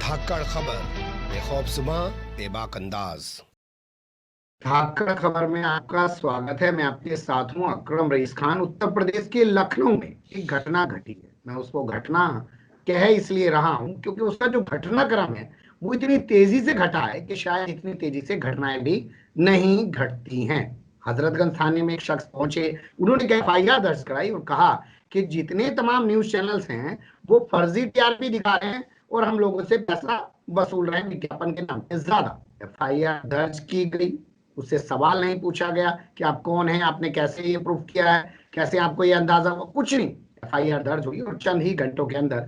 धाकड़ खबर बेखौफज़ुबां बेबाक अंदाज। धाकड़ खबर में आपका स्वागत है। मैं आपके साथ हूं अकरम रईस खान। उत्तर प्रदेश के लखनऊ में एक घटना घटी है। मैं उसको घटना कह इसलिए रहा हूं क्योंकि उसका जो घटनाक्रम है वो इतनी तेजी से घटा है कि शायद इतनी तेजी से घटनाएं भी नहीं घटती हैं। हजरतगंज थाने में एक शख्स पहुंचे, उन्होंने एफआईआर दर्ज कराई और कहा कि जितने तमाम न्यूज चैनल्स हैं वो फर्जी टीआरपी दिखा रहे हैं और हम लोगों से पैसा वसूल रहे हैं विज्ञापन के नाम पे ज्यादा। एफआईआर दर्ज की गई, उससे सवाल नहीं पूछा गया कि आप कौन हैं, आपने कैसे ये प्रूफ किया है, कैसे आपको ये अंदाजा हुआ, कुछ नहीं। एफआईआर दर्ज हुई और चंद ही घंटों के अंदर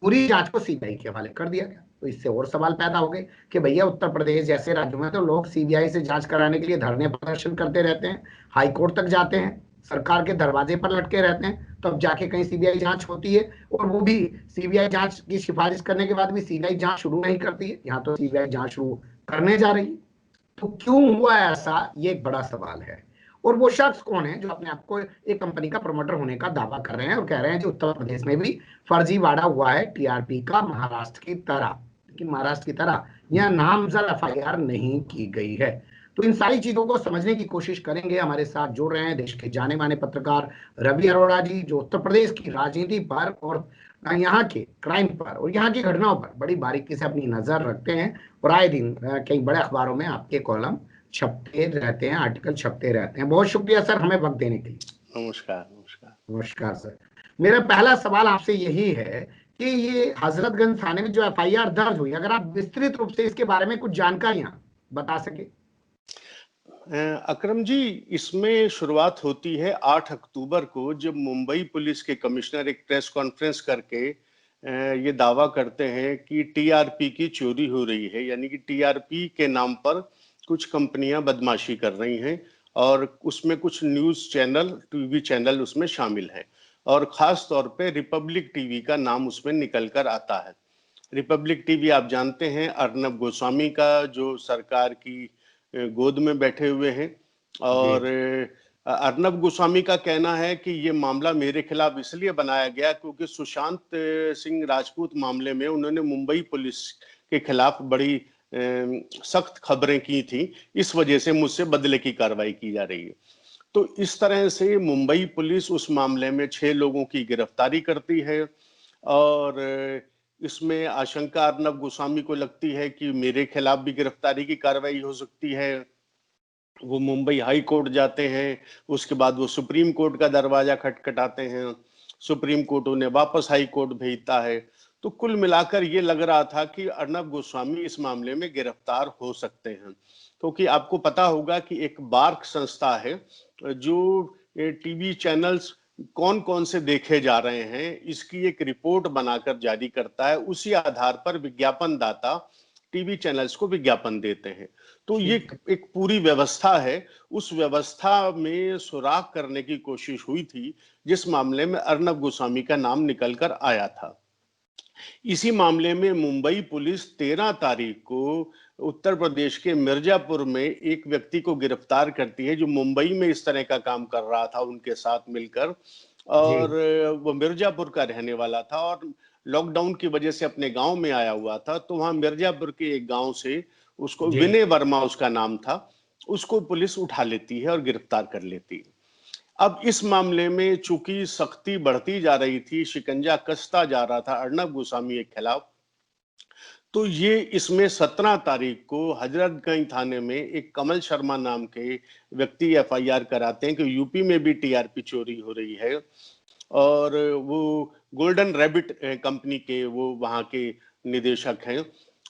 पूरी जांच को सीबीआई के हवाले कर दिया गया। तो इससे और सवाल पैदा हो गए कि भैया उत्तर प्रदेश जैसे राज्यों में तो लोग सीबीआई से जांच कराने के लिए धरने प्रदर्शन करते रहते हैं, हाई कोर्ट तक जाते हैं, सरकार के दरवाजे पर लटके रहते हैं, तो अब जाके कहीं सीबीआई जांच होती है और वो भी सीबीआई जांच की सिफारिश करने के बाद भी सीबीआई जांच शुरू नहीं करती है। यहाँ तो सीबीआई जांच शुरू करने जा रही है। तो क्यों हुआ ऐसा, ये एक बड़ा सवाल है। और वो शख्स कौन है जो अपने आप को एक कंपनी का प्रमोटर होने का दावा कर रहे हैं और कह रहे हैं कि उत्तर प्रदेश में भी फर्जीवाड़ा हुआ है टीआरपी का महाराष्ट्र की तरह। लेकिन महाराष्ट्र की तरह यह नामजद एफआईआर नहीं की गई है। तो इन सारी चीजों को समझने की कोशिश करेंगे। हमारे साथ जुड़ रहे हैं देश के जाने माने पत्रकार रवि अरोड़ा जी, जो उत्तर प्रदेश की राजनीति पर और यहाँ के क्राइम पर और यहाँ की घटनाओं पर बड़ी बारीकी से अपनी नजर रखते हैं। और आए दिन कई बड़े अखबारों में आपके कॉलम छपते रहते हैं, आर्टिकल छपते रहते हैं। बहुत शुक्रिया सर हमें वक्त देने के लिए। नमस्कार। नमस्कार। नमस्कार सर। मेरा पहला सवाल आपसे यही है कि ये हजरतगंज थाने में जो एफआईआर दर्ज हुई, अगर आप विस्तृत रूप से इसके बारे में कुछ जानकारियां बता सके। अकरम जी, इसमें शुरुआत होती है 8 अक्टूबर को, जब मुंबई पुलिस के कमिश्नर एक प्रेस कॉन्फ्रेंस करके ये दावा करते हैं कि टीआरपी की चोरी हो रही है, यानी कि टीआरपी के नाम पर कुछ कंपनियां बदमाशी कर रही हैं और उसमें कुछ न्यूज चैनल, टीवी चैनल उसमें शामिल हैं और खास तौर पे रिपब्लिक टीवी का नाम उसमें निकल कर आता है। रिपब्लिक टीवी आप जानते हैं अर्नब गोस्वामी का, जो सरकार की गोद में बैठे हुए हैं। और अर्नब गोस्वामी का कहना है कि ये मामला मेरे खिलाफ इसलिए बनाया गया क्योंकि सुशांत सिंह राजपूत मामले में उन्होंने मुंबई पुलिस के खिलाफ बड़ी सख्त खबरें की थी, इस वजह से मुझसे बदले की कार्रवाई की जा रही है। तो इस तरह से मुंबई पुलिस उस मामले में 6 लोगों की गिरफ्तारी करती है और इसमें आशंका अर्नब गोस्वामी को लगती है कि मेरे खिलाफ भी गिरफ्तारी की कार्रवाई हो सकती है। वो मुंबई हाई कोर्ट जाते हैं, उसके बाद वो सुप्रीम कोर्ट का दरवाजा खटखटाते हैं, सुप्रीम कोर्ट उन्हें वापस हाई कोर्ट भेजता है। तो कुल मिलाकर ये लग रहा था कि अर्नब गोस्वामी इस मामले में गिरफ्तार हो सकते हैं, क्योंकि आपको पता होगा कि एक बार्क संस्था है जो टीवी चैनल्स कौन कौन से देखे जा रहे हैं इसकी एक रिपोर्ट बनाकर जारी करता है। उसी आधार पर विज्ञापन दाता टीवी चैनल्स को विज्ञापन देते हैं। तो ये एक पूरी व्यवस्था है। उस व्यवस्था में सुराग करने की कोशिश हुई थी जिस मामले में अर्नब गोस्वामी का नाम निकलकर आया था। इसी मामले में मुंबई पुलिस 13 तारीख को उत्तर प्रदेश के मिर्जापुर में एक व्यक्ति को गिरफ्तार करती है जो मुंबई में इस तरह का काम कर रहा था उनके साथ मिलकर, और वो मिर्जापुर का रहने वाला था और लॉकडाउन की वजह से अपने गांव में आया हुआ था। तो वहां मिर्जापुर के एक गांव से उसको, विनय वर्मा उसका नाम था, उसको पुलिस उठा लेती है और गिरफ्तार कर लेती है। अब इस मामले में चूंकि सख्ती बढ़ती जा रही थी, शिकंजा कसता जा रहा था अर्नब गोस्वामी के खिलाफ, तो ये इसमें 17 तारीख को हजरतगंज थाने में एक कमल शर्मा नाम के व्यक्ति एफआईआर कराते हैं कि यूपी में भी टीआरपी चोरी हो रही है। और वो गोल्डन रैबिट कंपनी के वो वहां के निदेशक हैं,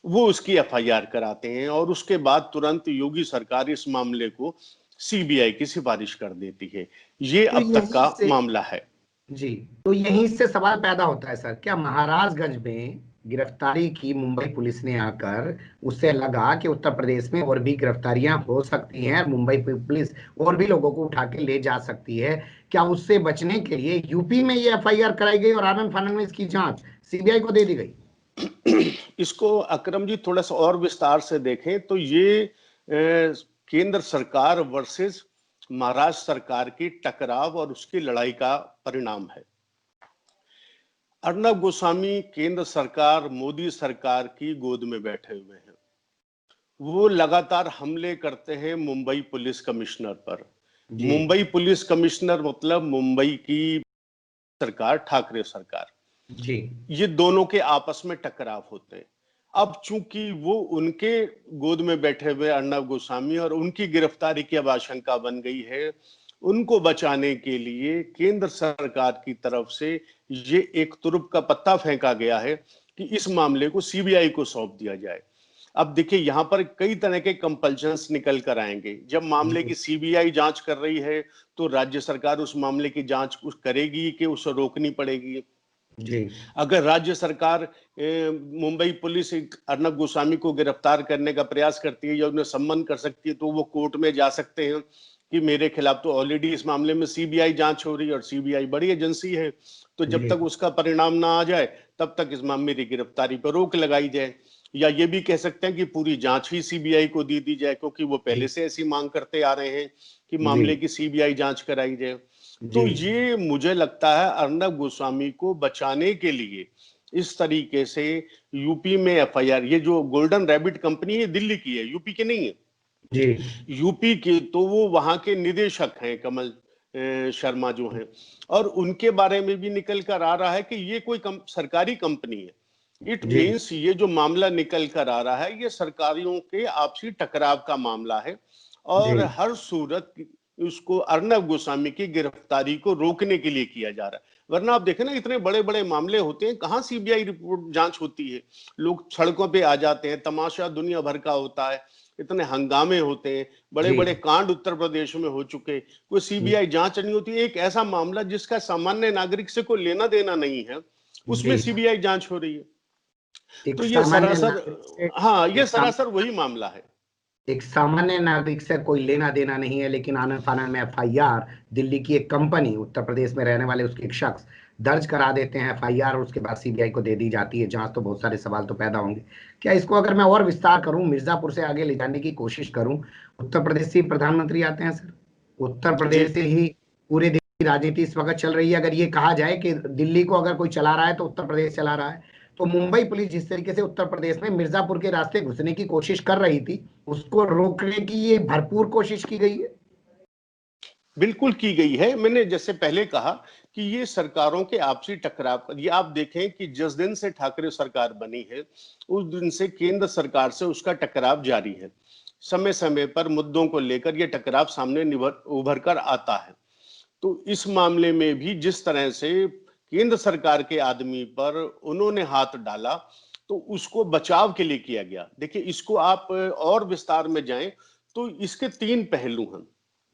वो उसकी एफआईआर कराते हैं और उसके बाद तुरंत योगी सरकार इस मामले को सीबीआई की सिफारिश कर देती है। ये तो अब तक का मामला है जी। तो यहीं से सवाल पैदा होता है सर, क्या महाराजगंज में गिरफ्तारी की मुंबई पुलिस ने आकर उससे लगा कि उत्तर प्रदेश में और भी गिरफ्तारियां हो सकती हैं, मुंबई पुलिस और भी लोगों को उठा के ले जा सकती है, क्या उससे बचने के लिए यूपी में ये एफआईआर कराई गई और आनंद फानंद में इसकी जांच सीबीआई को दे दी गई? इसको अकरम जी थोड़ा सा और विस्तार से देखें तो ये केंद्र सरकार वर्सेस महाराष्ट्र सरकार की टकराव और उसकी लड़ाई का परिणाम है। अर्नब गोस्वामी केंद्र सरकार, मोदी सरकार की गोद में बैठे हुए हैं। वो लगातार हमले करते हैं मुंबई पुलिस कमिश्नर पर। जी मुंबई पुलिस कमिश्नर मतलब मुंबई की सरकार, ठाकरे सरकार। जी ये दोनों के आपस में टकराव होते हैं। अब चूंकि वो उनके गोद में बैठे हुए अर्नब गोस्वामी और उनकी गिरफ्तारी की अब आशंका बन गई है, उनको बचाने के लिए केंद्र सरकार की तरफ से ये एक तुरुप का पत्ता फेंका गया है कि इस मामले को सीबीआई को सौंप दिया जाए। अब देखिए यहां पर कई तरह के कंपल्शंस निकल कर आएंगे। जब मामले की सीबीआई जांच कर रही है तो राज्य सरकार उस मामले की जांच करेगी कि उसे रोकनी पड़ेगी। जी अगर राज्य सरकार मुंबई पुलिस अर्नब गोस्वामी को गिरफ्तार करने का प्रयास करती है या उन्हें सम्मन कर सकती है तो वो कोर्ट में जा सकते हैं कि मेरे खिलाफ तो ऑलरेडी इस मामले में सीबीआई जांच हो रही है और सीबीआई बड़ी एजेंसी है, तो जब जी तक उसका परिणाम ना आ जाए तब तक इस मामले की गिरफ्तारी पर रोक लगाई जाए। या ये भी कह सकते हैं कि पूरी जांच ही सीबीआई को दी जाए, क्योंकि वो पहले जी से ऐसी मांग करते आ रहे हैं कि जी मामले की सीबीआई जांच कराई जाए। तो जी ये मुझे लगता है अर्नब गोस्वामी को बचाने के लिए इस तरीके से यूपी में एफआईआर, ये जो गोल्डन रैबिट कंपनी है दिल्ली की है, यूपी की नहीं है। जी यूपी के तो वो वहां के निदेशक हैं कमल शर्मा जो हैं, और उनके बारे में भी निकल कर आ रहा है कि ये कोई सरकारी कंपनी है। इट जी मीन्स ये जो मामला निकल कर आ रहा है ये सरकारियों के आपसी टकराव का मामला है और जी हर सूरत उसको अर्नब गोस्वामी की गिरफ्तारी को रोकने के लिए किया जा रहा है। वरना आप देखें ना, इतने बड़े बड़े मामले होते हैं, कहाँ सीबीआई रिपोर्ट जांच होती है, लोग सड़कों पे आ जाते हैं, तमाशा दुनिया भर का होता है, इतने हंगामे होते हैं, बड़े जी बड़े कांड उत्तर प्रदेश में हो चुके, कोई सीबीआई जांच नहीं होती। एक ऐसा मामला जिसका सामान्य नागरिक से कोई लेना देना नहीं है, उसमें जी सीबीआई जांच हो रही है। एक तो ये सामान्य सरासर, नागरिक से हाँ, ये एक सरासर वही मामला है। एक सामान्य नागरिक से कोई लेना देना नहीं है, लेकिन आनन फानन में एफआईआर दिल्ली की एक कंपनी, उत्तर प्रदेश में रहने वाले उसके एक शख्स दर्ज करा देते हैं एफआईआर और उसके बाद सीबीआई को दे दी जाती है जांच। तो बहुत सारे सवाल तो पैदा होंगे। क्या इसको अगर मैं और विस्तार करूं, मिर्जापुर से आगे ले जाने की कोशिश करूं, उत्तर प्रदेश से ही प्रधानमंत्री आते हैं सर, उत्तर जी प्रदेश से ही पूरे देश की राजनीति इस वक्त चल रही है। अगर ये कहा जाए कि दिल्ली को अगर कोई चला रहा है तो उत्तर प्रदेश चला रहा है, तो मुंबई पुलिस जिस तरीके से उत्तर प्रदेश में मिर्जापुर के रास्ते घुसने की कोशिश कर रही थी, उसको रोकने की ये भरपूर कोशिश की गई है। बिल्कुल की गई है। मैंने जैसे पहले कहा कि ये सरकारों के आपसी टकराव, ये आप देखें कि जिस दिन से ठाकरे सरकार बनी है उस दिन से केंद्र सरकार से उसका टकराव जारी है। समय समय पर मुद्दों को लेकर ये टकराव सामने उभर कर आता है। तो इस मामले में भी जिस तरह से केंद्र सरकार के आदमी पर उन्होंने हाथ डाला तो उसको बचाव के लिए किया गया। देखिए इसको आप और विस्तार में जाएं तो इसके तीन पहलू हैं।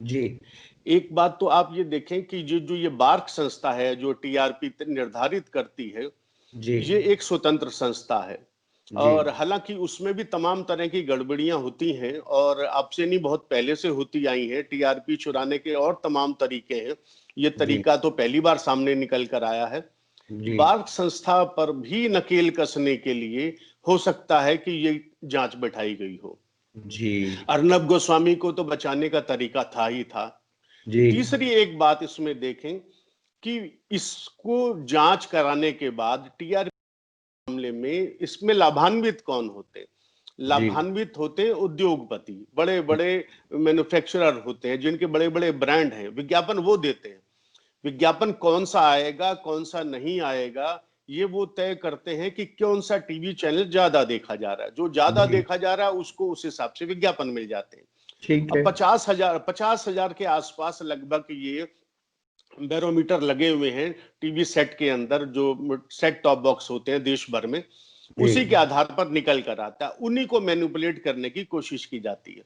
जी एक बात तो आप ये देखें कि जो ये बार्क संस्था है जो टीआरपी निर्धारित करती है, जी ये एक स्वतंत्र संस्था है जी और हालांकि उसमें भी तमाम तरह की गड़बड़ियां होती हैं और अब से नहीं, बहुत पहले से होती आई हैं। टीआरपी चुराने के और तमाम तरीके हैं, ये जी तरीका तो पहली बार सामने निकल कर आया है। जी बार्क संस्था पर भी नकेल कसने के लिए हो सकता है कि ये जांच बैठाई गई हो। जी अर्नब गोस्वामी को तो बचाने का तरीका था ही था। जी तीसरी एक बात इसमें देखें कि इसको जांच कराने के बाद टीआरपी मामले में इसमें लाभान्वित कौन होते? जी लाभान्वित होते उद्योगपति, बड़े बड़े मैन्युफैक्चरर होते हैं जिनके बड़े बड़े ब्रांड हैं, विज्ञापन वो देते हैं। विज्ञापन कौन सा आएगा कौन सा नहीं आएगा ये वो तय करते हैं कि कौन सा टीवी चैनल ज्यादा देखा जा रहा है। जो ज्यादा जी देखा जा रहा है उसको उस हिसाब से विज्ञापन मिल जाते हैं। ठीक अब है। 50,000 के आसपास लगभग ये बैरोमीटर लगे हुए हैं टीवी सेट के अंदर, जो सेट टॉप बॉक्स होते हैं देश भर में, जी उसी के आधार पर निकल कर आता है, उन्हीं को मैनिपुलेट करने की कोशिश की जाती है।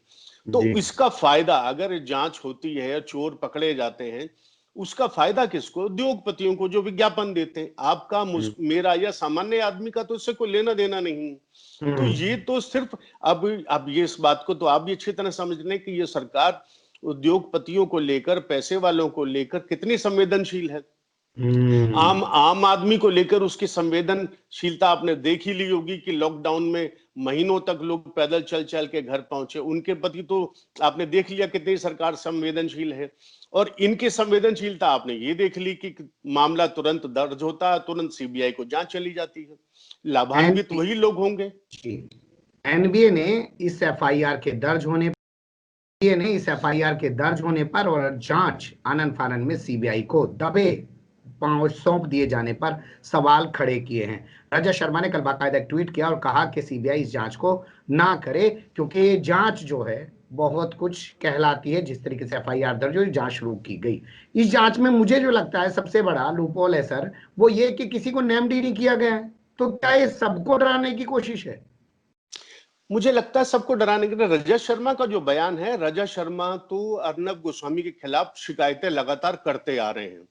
तो जी इसका फायदा, अगर जांच होती है, चोर पकड़े जाते हैं, उसका फायदा किसको? उद्योगपतियों को जो विज्ञापन देते हैं। आपका मेरा या सामान्य आदमी का तो इससे कोई लेना देना नहीं है। तो ये तो सिर्फ अब ये इस बात को तो आप भी अच्छी तरह समझ लें कि ये सरकार उद्योगपतियों को लेकर, पैसे वालों को लेकर कितनी संवेदनशील है। आम आदमी को लेकर उसकी संवेदनशीलता आपने देख ही ली होगी कि लॉकडाउन में महीनों तक लोग पैदल चल चल के घर पहुंचे। उनके प्रति तो आपने देख लिया कितनी सरकार संवेदनशील है। और इनकी संवेदनशीलता आपने ये देख ली कि मामला तुरंत दर्ज होता है, तुरंत सीबीआई को जांच चली जाती है। लाभान्वित वही लोग होंगे। एनबीए ने इस एफआईआर के दर्ज होने पर और जांच आनन फानन में सीबीआई को दबे पांव सौंप दिए जाने पर सवाल खड़े किए हैं। रजत शर्मा ने कल बाकायदा एक ट्वीट किया और कहा कि सीबीआई इस जांच को ना करे, क्योंकि ये जांच जो है बहुत कुछ कहलाती है। जिस तरीके से एफआईआर दर्ज हुई, जांच शुरू की गई, इस जांच में मुझे जो लगता है सबसे बड़ा लूपहोल है सर, वो ये कि किसी को नेमडी नहीं किया गया है। तो क्या ये सबको डराने की कोशिश है? मुझे लगता है सबको डराने के लिए रजत शर्मा का जो बयान है, रजत शर्मा तो अर्नब गोस्वामी के खिलाफ शिकायतें लगातार करते आ रहे हैं।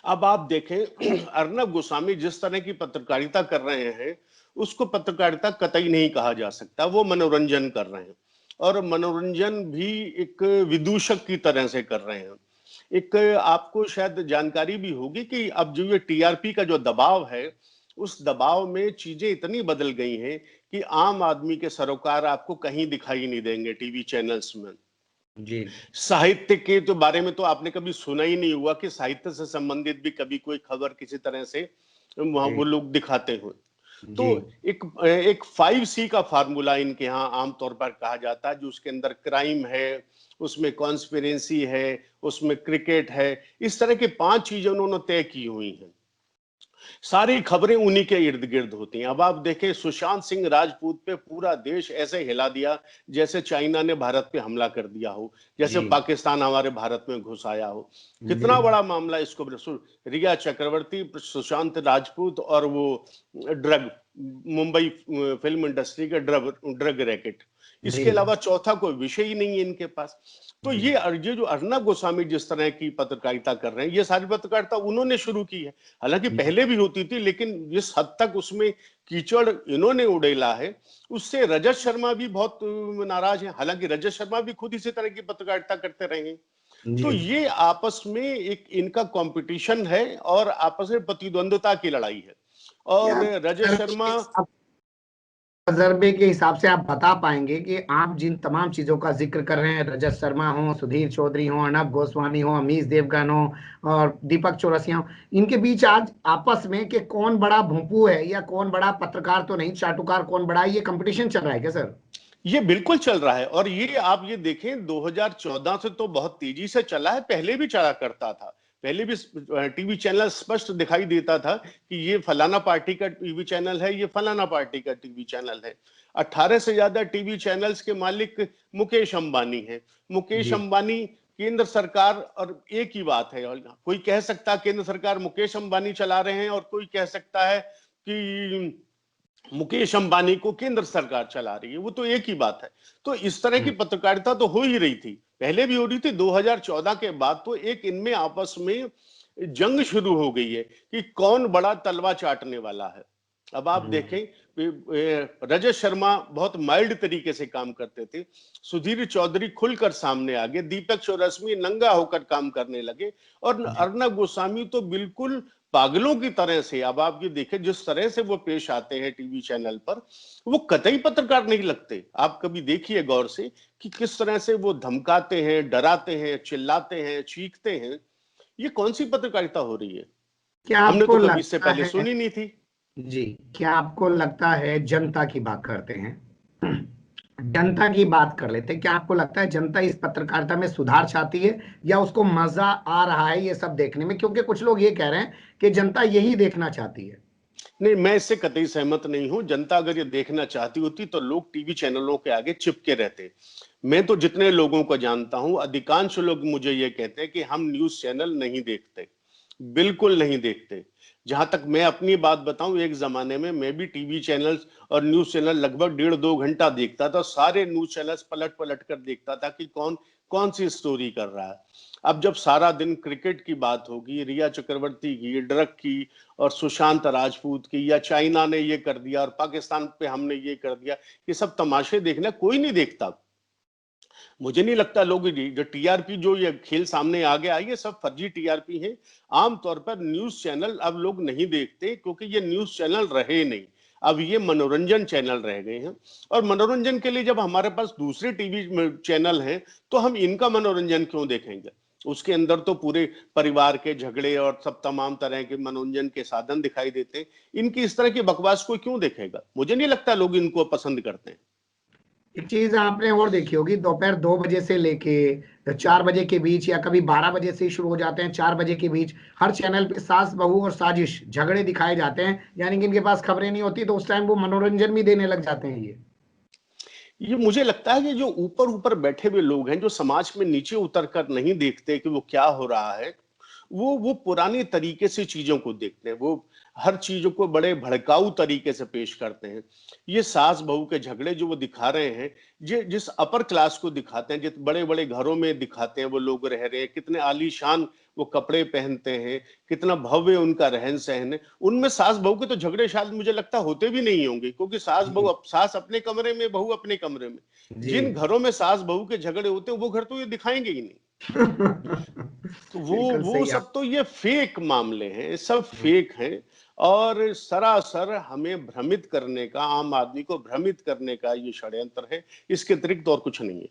अब आप देखें अर्नब गोस्वामी जिस तरह की पत्रकारिता कर रहे हैं, उसको पत्रकारिता कतई नहीं कहा जा सकता। वो मनोरंजन कर रहे हैं और मनोरंजन भी एक विदूषक की तरह से कर रहे हैं। एक आपको शायद जानकारी भी होगी कि अब जो ये टीआरपी का जो दबाव है, उस दबाव में चीजें इतनी बदल गई हैं कि आम आदमी के सरोकार आपको कहीं दिखाई नहीं देंगे टीवी चैनल्स में। जी। साहित्य के तो बारे में तो आपने कभी सुना ही नहीं हुआ कि साहित्य से संबंधित भी कभी कोई खबर किसी तरह से वहां वो लोग दिखाते हो। तो एक 5C का फार्मूला इनके यहाँ आमतौर पर कहा जाता है, जो उसके अंदर क्राइम है, उसमें कॉन्स्पिरेसी है, उसमें क्रिकेट है। इस तरह के 5 चीजें उन्होंने तय की हुई हैं। सारी खबरें उन्हीं के इर्द गिर्द होती हैं। अब आप देखें सुशांत सिंह राजपूत पे पूरा देश ऐसे हिला दिया जैसे चाइना ने भारत पे हमला कर दिया हो, जैसे पाकिस्तान हमारे भारत में घुस आया हो। कितना बड़ा मामला इसको, रिया चक्रवर्ती, सुशांत राजपूत और वो ड्रग, मुंबई फिल्म इंडस्ट्री के ड्रग रैकेट, इसके अलावा चौथा कोई विषय ही नहीं है इनके पास। तो ये जो अर्नब गोस्वामी जिस तरह की पत्रकारिता कर रहे हैं, ये सारी पत्रकारिता उन्होंने शुरू की है। हालांकि पहले भी होती थी, लेकिन जिस हद तक उसमें कीचड़ इन्होंने उड़ेला है, उससे रजत शर्मा भी बहुत नाराज है। हालांकि रजत शर्मा भी खुद इसी तरह की पत्रकारिता करते रहे हैं। तो ये आपस में एक इनका कंपटीशन है और आपस में प्रतिद्वंद्विता की लड़ाई है। और रजत शर्मा तजर्बे के हिसाब से आप बता पाएंगे कि आप जिन तमाम चीजों का जिक्र कर रहे हैं, रजत शर्मा हो, सुधीर चौधरी हो, अर्नब गोस्वामी हो, अमीश देवगन हो और दीपक चौरसिया हो, इनके बीच आज आपस में कि कौन बड़ा भोंपू है या कौन बड़ा पत्रकार तो नहीं, चाटुकार कौन बड़ा है, ये कंपटीशन चल रहा है क्या सर? ये बिल्कुल चल रहा है। और ये आप ये देखें 2014 से तो बहुत तेजी से चला है, पहले भी चला करता था। पहले भी टीवी चैनल स्पष्ट दिखाई देता था कि ये फलाना पार्टी का टीवी चैनल है, ये फलाना पार्टी का टीवी चैनल है। 18 से ज्यादा टीवी चैनल्स के मालिक मुकेश अंबानी हैं। मुकेश अंबानी केंद्र सरकार, और एक ही बात है, कोई कह सकता है केंद्र सरकार मुकेश अंबानी चला रहे हैं और कोई कह सकता है कि मुकेश अंबानी को केंद्र सरकार चला रही है, वो तो एक ही बात है। तो इस तरह की पत्रकारिता तो हो ही रही थी, पहले भी हो रही थी। 2014 के बाद तो एक इनमें आपस में जंग शुरू हो गई है कि कौन बड़ा तलवा चाटने वाला है। अब आप देखें रजत शर्मा बहुत माइल्ड तरीके से काम करते थे, सुधीर चौधरी खुलकर सामने आ गए, दीपक चौरसिया नंगा होकर काम करने लगे, और अर्नब गोस्वामी तो बिल्कुल पागलों की तरह से, अब आप ये देखें जिस तरह से वो पेश आते हैं टीवी चैनल पर, वो कतई पत्रकार नहीं लगते। आप कभी देखिए गौर से कि किस तरह से वो धमकाते हैं, डराते हैं, चिल्लाते हैं, चीखते हैं। ये कौन सी पत्रकारिता हो रही है? क्या हमने आपको तो कभी इससे पहले सुनी नहीं थी। जी, क्या आपको लगता है, जनता की बात करते हैं, जनता की बात कर लेते हैं, क्या आपको लगता है जनता इस पत्रकारिता में सुधार चाहती है या उसको मजा आ रहा है ये सब देखने में? क्योंकि कुछ लोग ये कह रहे हैं कि जनता यही देखना चाहती है। नहीं, मैं इससे कतई सहमत नहीं हूं। जनता अगर ये देखना चाहती होती तो लोग टीवी चैनलों के आगे चिपके रहते। मैं तो जितने लोगों को जानता हूं, अधिकांश लोग मुझे ये कहते हैं कि हम न्यूज चैनल नहीं देखते, बिल्कुल नहीं देखते। जहां तक मैं अपनी बात बताऊं, एक जमाने में मैं भी टीवी चैनल्स और न्यूज चैनल लगभग 1.5-2 घंटा देखता था। सारे न्यूज चैनल्स पलट पलट कर देखता था कि कौन कौन सी स्टोरी कर रहा है। अब जब सारा दिन क्रिकेट की बात होगी, रिया चक्रवर्ती की, ड्रग की और सुशांत राजपूत की, या चाइना ने ये कर दिया और पाकिस्तान पे हमने ये कर दिया, ये सब तमाशे देखना कोई नहीं देखता। मुझे नहीं लगता लोग जो टीआरपी जो ये खेल सामने आ गया ये सब फर्जी टीआरपी है। आमतौर पर न्यूज चैनल अब लोग नहीं देखते क्योंकि ये न्यूज चैनल रहे नहीं, अब ये मनोरंजन चैनल रह गए हैं। और मनोरंजन के लिए जब हमारे पास दूसरे टीवी चैनल हैं तो हम इनका मनोरंजन क्यों देखेंगे? उसके अंदर तो पूरे परिवार के झगड़े और सब तमाम तरह के मनोरंजन के साधन दिखाई देते हैं। इनकी इस तरह की बकवास कोई क्यों देखेगा? मुझे नहीं लगता लोग इनको पसंद करते हैं। एक चीज आपने और देखी होगी, दोपहर 2 बजे से लेके 4 बजे के बीच या कभी 12 बजे से ही शुरू हो जाते हैं, 4 बजे के बीच हर चैनल पे सास बहू और साजिश झगड़े दिखाए जाते हैं। यानी कि इनके पास खबरें नहीं होती तो उस टाइम वो मनोरंजन भी देने लग जाते हैं। ये मुझे लगता है कि जो ऊपर ऊपर बैठे हुए लोग हैं, जो समाज में नीचे उतर कर नहीं देखते कि वो क्या हो रहा है, वो पुराने तरीके से चीजों को देखते हैं। वो हर चीजों को बड़े भड़काऊ तरीके से पेश करते हैं। ये सास बहू के झगड़े जो वो दिखा रहे हैं, जिस अपर क्लास को दिखाते हैं, जिस बड़े बड़े घरों में दिखाते हैं वो लोग रह रहे हैं, कितने आलीशान वो कपड़े पहनते हैं, कितना भव्य उनका रहन सहन है, उनमें सास बहू के तो झगड़े शायद मुझे लगता होते भी नहीं होंगे, क्योंकि सास अपने कमरे में, बहू अपने कमरे में। जिन घरों में सास बहू के झगड़े होते हैं वो घर तो ये दिखाएंगे ही नहीं। तो वो सब तो ये फेक मामले हैं, सब फेक हैं। और सरासर हमें भ्रमित करने का, आम आदमी को भ्रमित करने का ये षड्यंत्र है, इसके अतिरिक्त और कुछ नहीं है।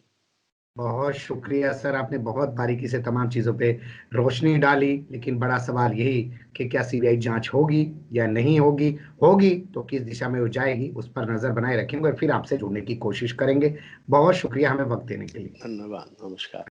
बहुत शुक्रिया सर, आपने बहुत बारीकी से तमाम चीजों पे रोशनी डाली। लेकिन बड़ा सवाल यही कि क्या सीबीआई जांच होगी या नहीं होगी, होगी तो किस दिशा में वो जाएगी, उस पर नजर बनाए रखेंगे और फिर आपसे जुड़ने की कोशिश करेंगे। बहुत शुक्रिया हमें वक्त देने के लिए। धन्यवाद, नमस्कार।